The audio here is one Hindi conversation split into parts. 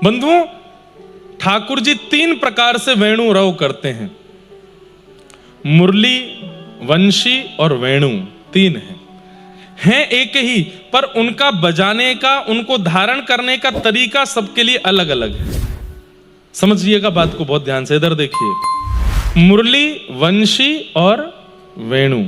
बंधुओं, ठाकुर जी 3 प्रकार से वेणु रव करते हैं। मुरली, वंशी और वेणु 3 हैं एक ही, पर उनका बजाने का, उनको धारण करने का तरीका सबके लिए अलग अलग है। समझिएगा बात को बहुत ध्यान से, इधर देखिए। मुरली, वंशी और वेणु।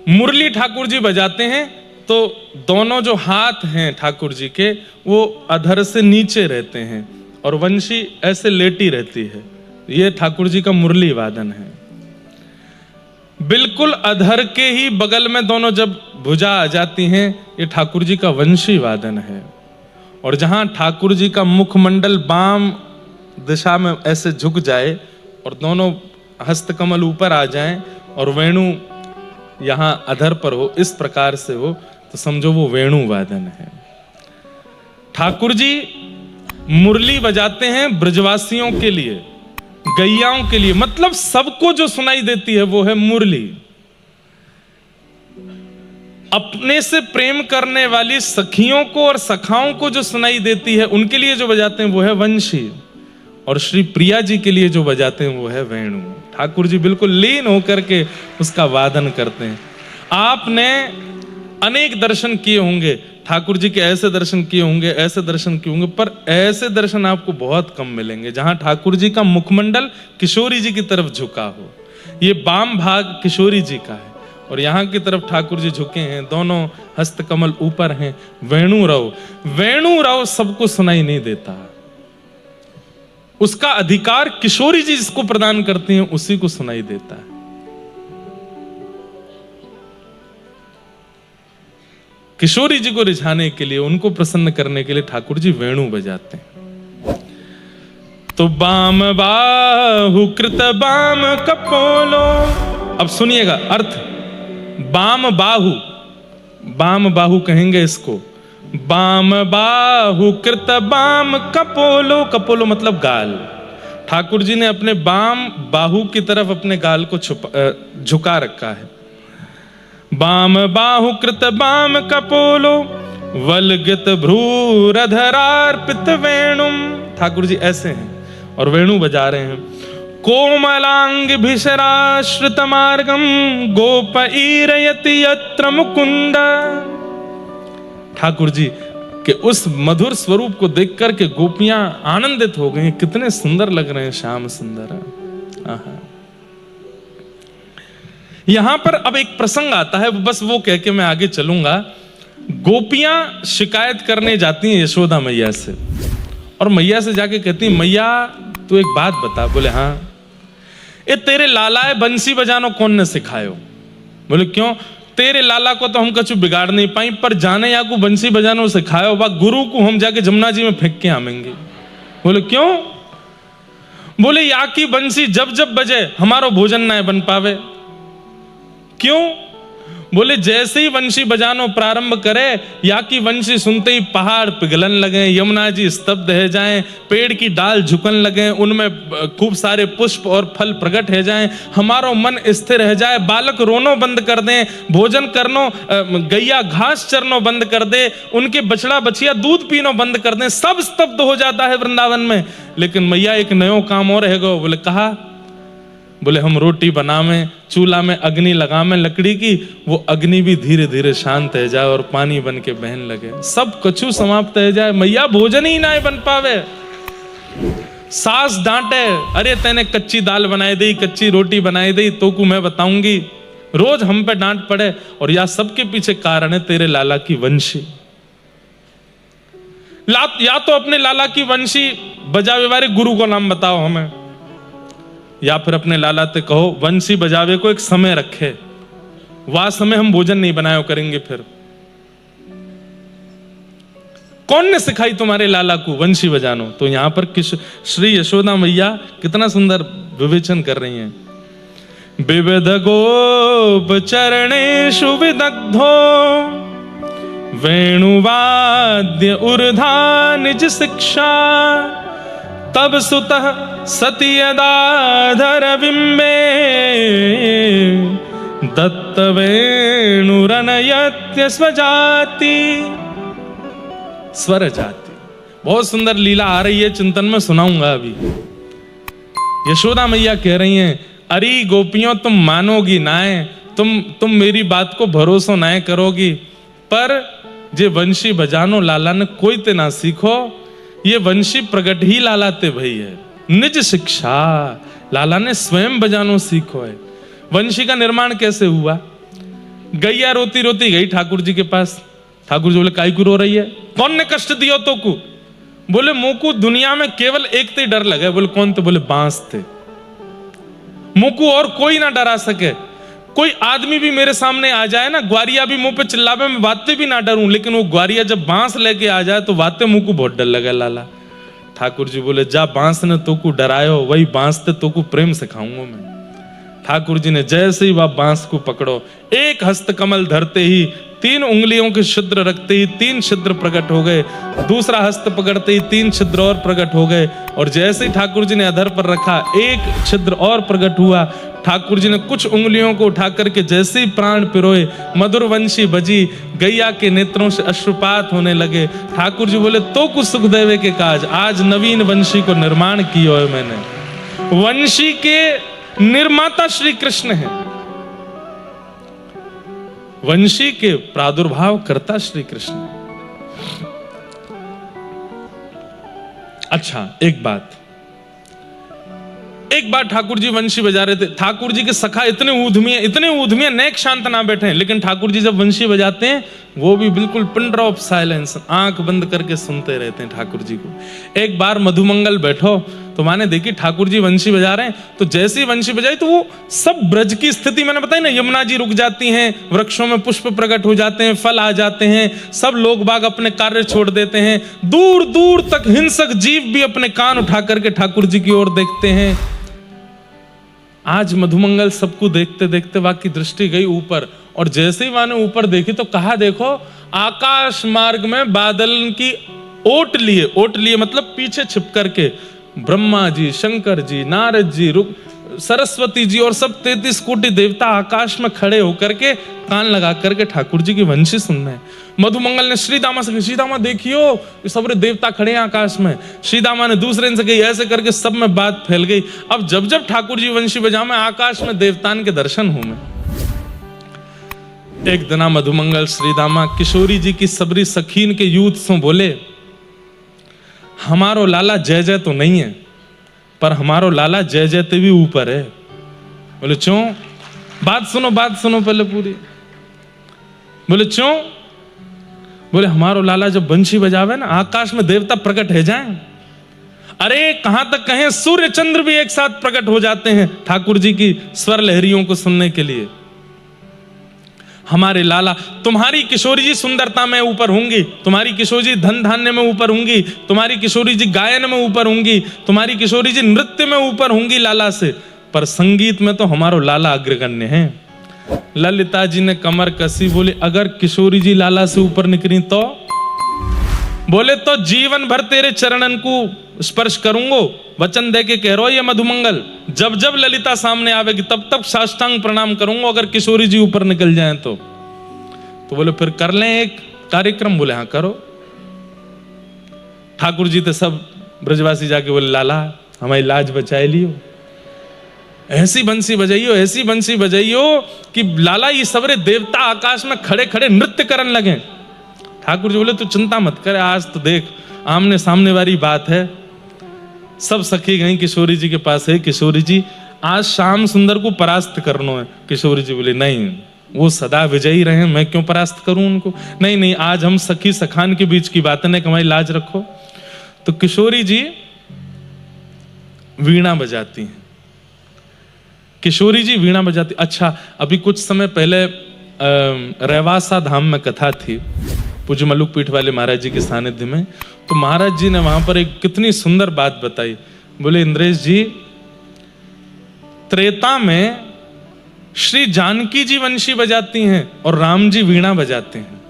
मुरली ठाकुर जी बजाते हैं तो दोनों जो हाथ हैं ठाकुर जी के वो अधर से नीचे रहते हैं और वंशी ऐसे लेटी रहती है। ये ठाकुर जी का मुरली वादन है। बिल्कुल अधर के ही बगल में दोनों जब भुजा आ जाती हैं, ये ठाकुर जी का वंशी वादन है। और जहां ठाकुर जी का मुखमंडल बाम दिशा में ऐसे झुक जाए और दोनों हस्तकमल ऊपर आ जाएं और वेणु यहां अधर पर हो, इस प्रकार से हो, तो समझो वो वेणु वादन है। ठाकुर जी मुरली बजाते हैं ब्रजवासियों के लिए, गैयाओं के लिए, मतलब सबको जो सुनाई देती है वो है मुरली। अपने से प्रेम करने वाली सखियों को और सखाओं को जो सुनाई देती है उनके लिए जो बजाते हैं वो है वंशी, और श्री प्रिया जी के लिए जो बजाते हैं वो है वेणु। ठाकुर जी बिल्कुल लीन होकर के उसका वादन करते हैं। आपने अनेक दर्शन किए होंगे, ठाकुर जी के ऐसे दर्शन किए होंगे, ऐसे दर्शन किए होंगे, पर ऐसे दर्शन आपको बहुत कम मिलेंगे जहां ठाकुर जी का मुखमंडल किशोरी जी की तरफ झुका हो। ये बाम भाग किशोरी जी का है और यहां की तरफ ठाकुर जी झुके हैं, दोनों हस्तकमल ऊपर हैं। वेणु रव सबको सुनाई नहीं देता, उसका अधिकार किशोरी जी जिसको प्रदान करती हैं उसी को सुनाई देता है। किशोरी जी को रिझाने के लिए, उनको प्रसन्न करने के लिए ठाकुर जी वेणु बजाते हैं। तो बाम बाहु कृत बाम कपोलो, अब सुनिएगा अर्थ। बाम बाहु कहेंगे इसको। बाम बाहु कृत बाम कपोलो, कपोलो मतलब गाल। ठाकुर जी ने अपने बाम बाहु की तरफ अपने गाल को झुका रखा है। बाम बाहु कृत बाम कपोलो वलगित भ्रूरधरार्पित वेणुम। ठाकुर जी ऐसे हैं और वेणु बजा रहे हैं। कोमलांग भिषराश्रित मार्गम गोपईरयति यत्र मुकुंद। ठाकुर जी के उस मधुर स्वरूप को देख करके गोपियां आनंदित हो गई, कितने सुंदर लग रहे हैं श्याम सुंदर। यहां पर अब एक प्रसंग आता है, बस वो कह के मैं आगे चलूंगा। गोपियां शिकायत करने जाती हैं यशोदा मैया से और मैया से जाके कहती, मैया तू एक बात बता। बोले हाँ। ये तेरे लालाए बंसी बजानो कौन ने सिखायो? बोले क्यों? तेरे लाला को तो हम कछु बिगाड़ नहीं पाई, पर जाने या को बंसी बजानो सिखायो बा, गुरु को हम जाके जमुना जी में फेंक के आवेंगे। बोले क्यों? बोले या की बंसी जब जब बजे हमारो भोजन ना बन पावे। क्यों? बोले जैसे ही वंशी बजानो प्रारंभ करे, या की वंशी सुनते ही पहाड़ पिघलन लगे, यमुना जी स्तब्ध है जाएं, पेड़ की डाल झुकन लगे, उनमें खूब सारे पुष्प और फल प्रकट है जाएं, हमारो मन स्थिर रह जाए, बालक रोनो बंद कर दें, भोजन करनो, गैया घास चरनो बंद कर दे, उनके बछड़ा बछिया दूध पीनो बंद कर दें, सब स्तब्ध हो जाता है वृंदावन में। लेकिन मैया एक नयो काम और है गो। बोले कहा? बोले हम रोटी बनावें, चूल्हा में अग्नि लगावें लकड़ी की, वो अग्नि भी धीरे धीरे शांत है जाए और पानी बन के बहन लगे, सब कछु समाप्त है जाए, मैया भोजन ही ना बन पावे। सास डांटे, अरे तेने कच्ची दाल बनाई दी, कच्ची रोटी बनाई दी, तो को मैं बताऊंगी, रोज हम पे डांट पड़े। और या सबके पीछे कारण है तेरे लाला की वंशी। या तो अपने लाला की वंशी बजावे वाले गुरु को नाम बताओ हमें, या फिर अपने लाला से कहो वंशी बजावे को एक समय रखे, वह समय हम भोजन नहीं बनाया करेंगे। फिर कौन ने सिखाई तुम्हारे लाला को वंशी बजानो? तो यहां पर श्री यशोदा मैया कितना सुंदर विवेचन कर रही हैं। विविध गोप चरणेषु विदग्धो वेणुवाद्य ऊर्धा निज शिक्षा, तब सुतः सति यदाधर बिंबे दत्त वेणुरनयत्य स्वजाति। स्वर जाति। बहुत सुंदर लीला आ रही है, चिंतन में सुनाऊंगा अभी। यशोदा मैया कह रही हैं, अरे गोपियों तुम मानोगी नाय, तुम मेरी बात को भरोसा नाय करोगी, पर जे वंशी बजानो लाला ने कोई ते ना सीखो, ये वंशी प्रगट ही लाला ते भई है, निज शिक्षा लाला ने स्वयं बजानो सीखो है। वंशी का निर्माण कैसे हुआ? गैया रोती रोती गई ठाकुर जी के पास। ठाकुर जी बोले, काई को रो रही है? कौन ने कष्ट दिया तो को? बोले, मुकु दुनिया में केवल एक ते डर लगे। बोले, कौन थे? बोले, बांस थे। मुकु और कोई ना डरा सके। कोई आदमी भी मेरे सामने आ जाए ना, ग्वारिया भी मुंह पे चिल्लावे, मैं बातें भी ना डरूं, लेकिन वो ग्वारिया जब बांस लेके आ जाए तो बातें मुकु बहुत डर लगे लाला। ठाकुर जी बोले, जा बांस ने तो को डरायो, वही बांस ते तो को प्रेम सिखाऊंगा मैं। ठाकुर जी ने जैसे ही वह बांस को पकड़ो, एक हस्त कमल धरते ही 3 उंगलियों के छिद्र रखते ही 3 छिद्र प्रकट हो गए, दूसरा हस्त पकड़ते ही 3 छिद्र और प्रकट हो गए, और जैसे ही ठाकुर जी ने अधर पर रखा, एक छिद्र और प्रकट हुआ। ठाकुर जी ने कुछ उंगलियों को उठा करके जैसे ही प्राण पिरोए, मधुर वंशी बजी, गैया के नेत्रों से अश्रुपात होने लगे। ठाकुर जी बोले, तो कुछ सुख देवे के काज, आज नवीन वंशी को निर्माण किया है मैंने। वंशी के निर्माता श्री कृष्ण है, वंशी के प्रादुर्भाव करता श्री कृष्ण। अच्छा, एक बात ठाकुर जी वंशी बजा रहे थे। ठाकुर जी के सखा इतने ऊधमिया नेक शांत ना बैठे, लेकिन ठाकुर जी जब वंशी बजाते हैं वो भी बिल्कुल पिन ड्रॉप साइलेंस, आंख बंद करके सुनते रहते हैं ठाकुर जी को। एक बार मधुमंगल बैठो तो माने देखी ठाकुर जी वंशी बजा रहे हैं, तो जैसे ही वंशी बजाई तो वो सब ब्रज की स्थिति मैंने बताई ना, यमुना जी रुक जाती हैं, वृक्षों में पुष्प प्रकट हो जाते हैं, फल आ जाते हैं, सब लोग बाग अपने कार्य छोड़ देते हैं, दूर दूर तक हिंसक जीव भी अपने कान उठा करके ठाकुर जी की ओर देखते हैं। आज मधुमंगल सबको देखते देखते वहां की दृष्टि गई ऊपर, और जैसे ही वहां ने ऊपर देखी तो कहा, देखो आकाश मार्ग में बादल की ओट लिए मतलब पीछे छिप करके ब्रह्मा जी, शंकर जी, नारद जी, सरस्वती जी और सब 33 कोटि देवता आकाश में खड़े होकर के कान लगा करके ठाकुर जी की वंशी सुन रहे हैं। मधुमंगल ने श्रीदामा से कहा, श्रीदामा देखियो ये सब देवता खड़े हैं आकाश में। श्रीदामा ने दूसरे से कही, ऐसे करके सब में बात फैल गई। अब जब जब ठाकुर जी वंशी बजा में आकाश में देवतान के दर्शन हो में। एक दिना मधुमंगल श्रीदामा किशोरी जी की सबरी सखीन के यूथ से बोले, हमारो लाला जय जय तो नहीं है, पर हमारो लाला जय जय ते भी ऊपर है। बोले क्यों? बात सुनो पहले पूरी। बोले क्यों? बोले हमारो लाला जब बंशी बजावे ना, आकाश में देवता प्रकट है जाए। अरे कहां तक कहें, सूर्य चंद्र भी एक साथ प्रकट हो जाते हैं ठाकुर जी की स्वर लहरियों को सुनने के लिए। हमारे लाला, तुम्हारी किशोरी जी सुंदरता में ऊपर होंगी, तुम्हारी किशोरी जी धन धान्य में ऊपर होंगी, तुम्हारी किशोरी जी गायन में ऊपर होंगी, तुम्हारी किशोरी जी नृत्य में ऊपर होंगी लाला से, पर संगीत में तो हमारो लाला अग्रगण्य है। ललिता जी ने कमर कसी, बोले अगर किशोरी जी लाला से ऊपर निकली तो? बोले तो जीवन भर तेरे चरणन को स्पर्श करूंगो, वचन दे के कह रहा ये मधुमंगल, जब जब ललिता सामने आवेगी तब तब साष्टांग प्रणाम करूंगा अगर किशोरी जी ऊपर निकल जाएं तो। बोले फिर कर लें एक कार्यक्रम। बोले हाँ करो। ठाकुर जी तो सब ब्रजवासी जाके बोले, लाला हमारी लाज बचाए लियो, ऐसी बंसी बजाइयो कि लाला ये सबरे देवता आकाश में खड़े खड़े नृत्य करने लगे। ठाकुर जी बोले तू चिंता मत कर, आज तो देख आमने सामने वाली बात है। सब सखी गई किशोरी जी के पास है, किशोरी जी आज शाम सुंदर को परास्त करना है। किशोरी जी बोले नहीं, वो सदा विजयी रहे, मैं क्यों परास्त करूं उनको। नहीं आज हम सखी सखान के बीच की बात है, हमारी लाज रखो। तो किशोरी जी वीणा बजाती हैं, किशोरी जी वीणा बजाती। अच्छा, अभी कुछ समय पहले रेवासा धाम में कथा थी पूज्य मलुक पीठ वाले महाराज जी के सानिध्य में, तो महाराज जी ने वहां पर एक कितनी सुंदर बात बताई। बोले इंद्रेश जी, त्रेता में श्री जानकी जी वंशी बजाती हैं और राम जी वीणा बजाते हैं,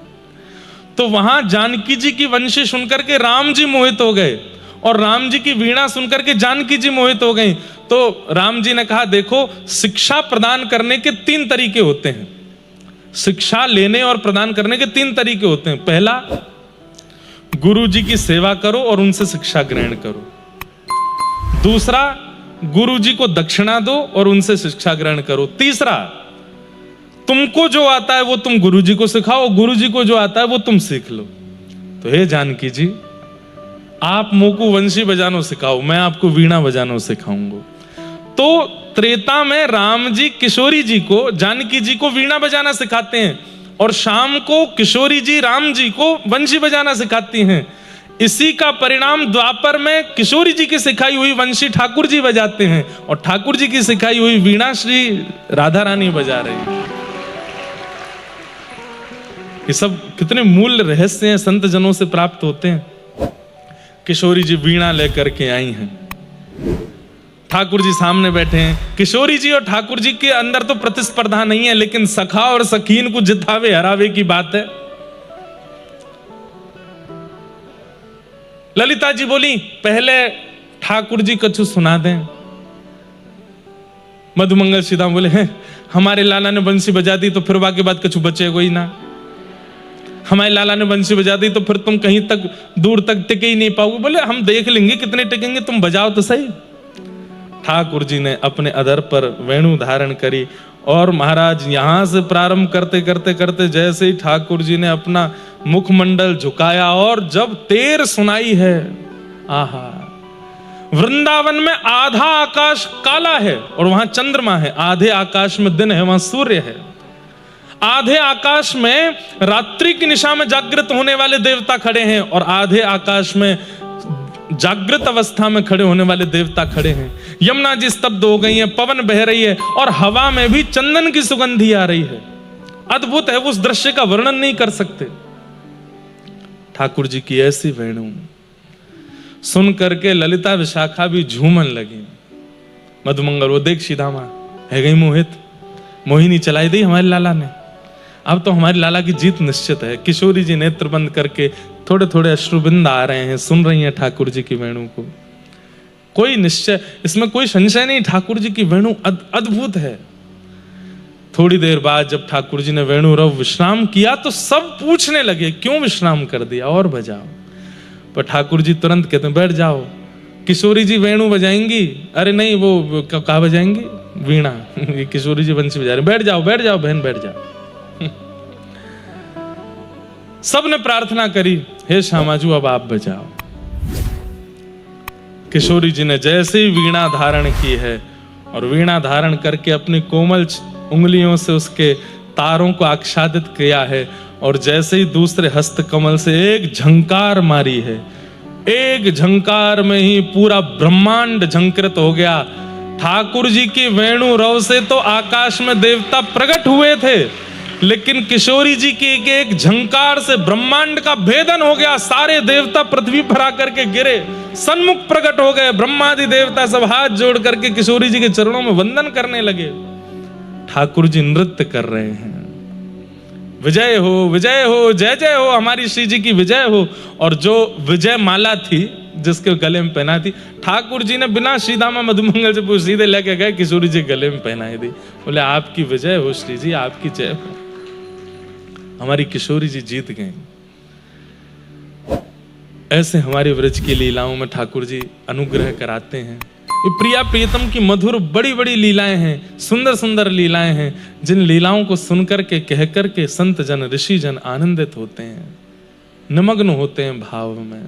तो वहां जानकी जी की वंशी सुनकर के राम जी मोहित हो गए और राम जी की वीणा सुनकर के जानकी जी मोहित हो गई। तो राम जी ने कहा देखो, शिक्षा प्रदान करने के 3 तरीके होते हैं, शिक्षा लेने और प्रदान करने के 3 तरीके होते हैं। पहला, गुरु जी की सेवा करो और उनसे शिक्षा ग्रहण करो। दूसरा, गुरु जी को दक्षिणा दो और उनसे शिक्षा ग्रहण करो। तीसरा, तुमको जो आता है वो तुम गुरु जी को सिखाओ, गुरु जी को जो आता है वो तुम सीख लो। तो हे जानकी जी, आप मोकू वंशी बजानो सिखाओ, मैं आपको वीणा बजानो सिखाऊंगा। तो त्रेता में राम जी किशोरी जी को, जानकी जी को वीणा बजाना सिखाते हैं और शाम को किशोरी जी राम जी को वंशी बजाना सिखाती हैं। इसी का परिणाम द्वापर में किशोरी जी की सिखाई हुई वंशी ठाकुर जी बजाते हैं और ठाकुर जी की सिखाई हुई वीणा श्री राधा रानी बजा रही है। ये सब कितने मूल्य रहस्य हैं, संत जनों से प्राप्त होते हैं। किशोरी जी वीणा लेकर के आई हैं, ठाकुर जी सामने बैठे हैं। किशोरी जी और ठाकुर जी के अंदर तो प्रतिस्पर्धा नहीं है, लेकिन सखा और सखीन को जितावे हरावे की बात है। ललिता जी बोली, पहले ठाकुर जी कछु सुना दें। मधुमंगल सीधा बोले, हैं हमारे लाला ने बंसी बजा दी तो फिर बाकी बात कछु बचेगा ही ना। हमारे लाला ने बंसी बजा दी तो फिर तुम कहीं तक दूर तक टिके ही नहीं पाओगे। बोले हम देख लेंगे कितने टिकेंगे, तुम बजाओ तो सही। ठाकुर जी ने अपने अधर पर वेणु धारण करी और महाराज यहां से प्रारंभ करते करते करते जैसे ही ठाकुर जी ने अपना मुखमंडल झुकाया और जब तेर सुनाई है, आहा, वृंदावन में आधा आकाश काला है और वहां चंद्रमा है, आधे आकाश में दिन है, वहां सूर्य है। आधे आकाश में रात्रि की निशा में जागृत होने वाले देवता खड़े हैं और आधे आकाश में जागृत अवस्था में खड़े होने वाले देवता खड़े हैं। यमुना जी स्तब्ध हो गई है, पवन बह रही है और हवा में भी चंदन की सुगंधी आ रही है। अद्भुत है, उस दृश्य का वर्णन नहीं कर सकते। ठाकुर जी की ऐसी वेणु सुन करके ललिता विशाखा भी झूमन लगी। मधुमंगल वो देख सीधामा है गई मोहित, मोहिनी चलाई दी हमारे लाला ने, अब तो हमारी लाला की जीत निश्चित है। किशोरी जी नेत्र बंद करके थोड़े थोड़े अश्रुबिंद आ रहे हैं, सुन रही हैं ठाकुर जी की वेणु को। कोई निश्चय, इसमें कोई संशय नहीं, ठाकुर जी की वेणु अद्भुत है। थोड़ी देर बाद जब ठाकुर जी ने वेणु रव विश्राम किया तो सब पूछने लगे क्यों विश्राम कर दिया, और बजाओ। पर ठाकुर जी तुरंत कहते हैं बैठ जाओ। किशोरी जी वेणु बजाएंगी, अरे नहीं वो कहा बजाएंगी, वीणा। ये किशोरी जी बंसी बजा रहे, बैठ जाओ बैठ जाओ बहन बैठ जाओ। सब ने प्रार्थना करी, हे श्यामाजू अब आप बजाओ। किशोरी जी ने जैसे ही वीणा धारण की है और वीणा धारण करके अपनी कोमल उंगलियों से उसके तारों को आच्छादित किया है और जैसे ही दूसरे हस्त कमल से एक झंकार मारी है, एक झंकार में ही पूरा ब्रह्मांड झंकृत हो गया। ठाकुर जी की वेणु रव से तो आकाश में देवता प्रकट हुए थे, लेकिन किशोरी जी की एक झंकार से ब्रह्मांड का भेदन हो गया। सारे देवता पृथ्वी पर आकर के गिरे, सन्मुख प्रकट हो गए। ब्रह्मादि देवता सब हाथ जोड़ करके किशोरी जी के चरणों में वंदन करने लगे। ठाकुर जी नृत्य कर रहे हैं, विजय हो जय जय हो, हमारी श्री जी की विजय हो। और जो विजय माला थी जिसके गले में पहना थी, ठाकुर जी ने बिना श्रीदामा मधुमंगल से पूछ सीधे लेके गए किशोरी जी गले में पहनाई दी। बोले आपकी विजय हो श्री जी, आपकी जय हो। हमारी किशोरी जी जीत गए। ऐसे हमारी व्रज की लीलाओं में ठाकुर जी अनुग्रह कराते हैं। ये प्रिया प्रियतम की मधुर बड़ी बड़ी लीलाएं हैं, सुंदर सुंदर लीलाएं हैं, जिन लीलाओं को सुनकर के कह करके संत जन ऋषि जन आनंदित होते हैं, निमग्न होते हैं भाव में।